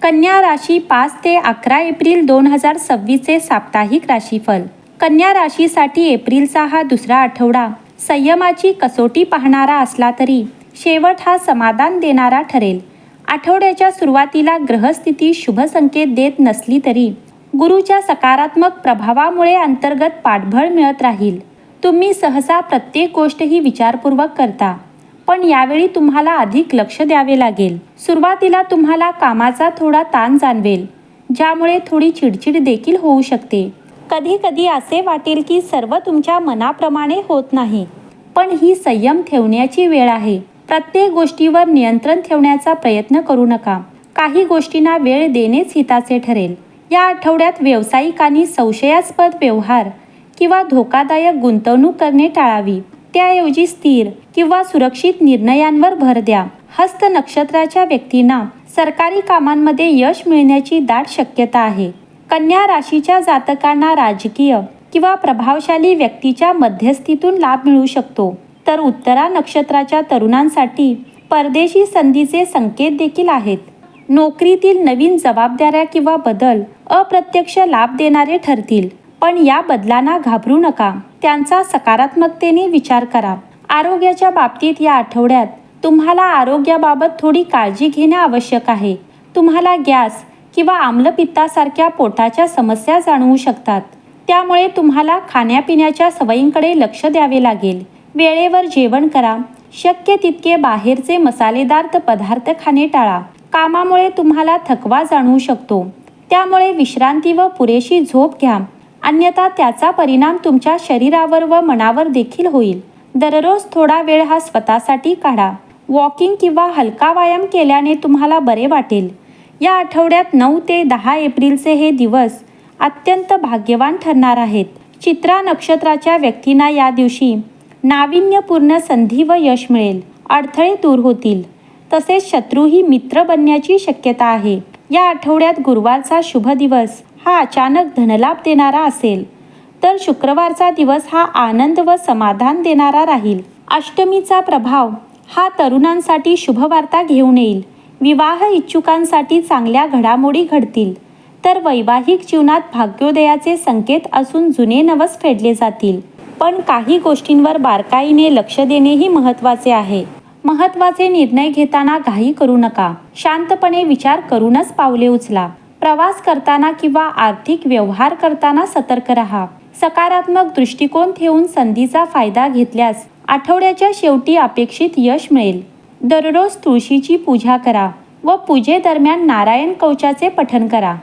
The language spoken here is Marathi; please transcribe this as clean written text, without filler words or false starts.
कन्या राशी 5 ते 11 एप्रिल 2026चे साप्ताहिक राशीफल. कन्या राशीसाठी एप्रिलचा हा दुसरा आठवडा संयमाची कसोटी पाहणारा असला तरी शेवट हा समाधान देणारा ठरेल. आठवड्याच्या सुरुवातीला ग्रहस्थिती शुभ संकेत देत नसली तरी गुरूच्या सकारात्मक प्रभावामुळे अंतर्गत पाठबळ मिळत राहील. तुम्ही सहसा प्रत्येक गोष्ट ही विचारपूर्वक करता, पण यावेळी तुम्हाला अधिक लक्ष द्यावे लागेल. सुरुवातीला तुम्हाला कामाचा थोडा ताण जाणवेल, ज्यामुळे थोडी चिडचिड देखील होऊ शकते. कधी कधी असे वाटेल की सर्व तुमच्या मनाप्रमाणे होत नाही, पण ही संयम ठेवण्याची वेळ आहे. प्रत्येक गोष्टीवर नियंत्रण ठेवण्याचा प्रयत्न करू नका. काही गोष्टींना वेळ देणेच हिताचे ठरेल. या आठवड्यात व्यावसायिकांनी संशयास्पद व्यवहार किंवा धोकादायक गुंतवणूक करणे टाळावी. त्याऐवजी स्थिर किंवा सुरक्षित निर्णयांवर भर द्या. हस्त नक्षत्राच्या व्यक्तींना सरकारी कामांमध्ये यश मिळण्याची दाट शक्यता आहे. कन्या राशीच्या जातकांना राजकीय किंवा प्रभावशाली व्यक्तीच्या मध्यस्थीतून लाभ मिळू शकतो, तर उत्तरा नक्षत्राच्या तरुणांसाठी परदेशी संधीचे संकेत देखील आहेत. नोकरीतील नवीन जबाबदाऱ्या किंवा बदल अप्रत्यक्ष लाभ देणारे ठरतील, पण या बदलांना घाबरू नका. त्यांचा सकारात्मकतेने विचार करा. आरोग्याच्या बाबतीत या आठवड्यात तुम्हाला आरोग्याबाबत थोडी काळजी घेणे आवश्यक आहे. तुम्हाला गॅस किंवा आम्लपित्तासारख्या पोटाच्या समस्या जाणवू शकतात, त्यामुळे तुम्हाला खाण्यापिण्याच्या सवयींकडे लक्ष द्यावे लागेल. वेळेवर जेवण करा. शक्य तितके बाहेरचे मसालेदार पदार्थ खाणे टाळा. कामामुळे तुम्हाला थकवा जाणवू शकतो, त्यामुळे विश्रांती व पुरेशी झोप घ्या, अन्यथा त्याचा परिणाम तुमच्या शरीरावर व मनावर देखील होईल. दररोज थोडा वेळ हा स्वतःसाठी काढा. वॉकिंग किंवा हलका व्यायाम केल्याने तुम्हाला बरे वाटेल. या आठवड्यात 9 ते 10 एप्रिलचे हे दिवस अत्यंत भाग्यवान ठरणार आहेत. चित्रा नक्षत्राच्या व्यक्तींना या दिवशी नाविन्यपूर्ण संधी व यश मिळेल. अडथळे दूर होतील, तसेच शत्रूही मित्र बनण्याची शक्यता आहे. या आठवड्यात गुरुवारचा शुभ दिवस हा अचानक धनलाभ देणारा असेल, तर शुक्रवारचा दिवस हा आनंद व समाधान देणारा राहील. अष्टमीचा प्रभाव हा तरुणांसाठी शुभवार्ता घेऊन येईल. विवाह इच्छुकांसाठी चांगल्या घडामोडी घडतील, तर वैवाहिक जीवनात भाग्योदयाचे संकेत असून जुने नवस फेडले जातील. पण काही गोष्टींवर बारकाईने लक्ष देणेही महत्त्वाचे आहे. महत्त्वाचे निर्णय घेताना घाई करू नका. शांतपणे विचार करूनच पावले उचला. प्रवास करताना किंवा आर्थिक व्यवहार करताना सतर्क रहा. सकारात्मक दृष्टिकोन ठेवून संधीचा फायदा घेतल्यास आठवड्याच्या शेवटी अपेक्षित यश मिळेल. दररोज तुळशीची पूजा करा व पूजेदरम्यान नारायण कवचाचे पठण करा.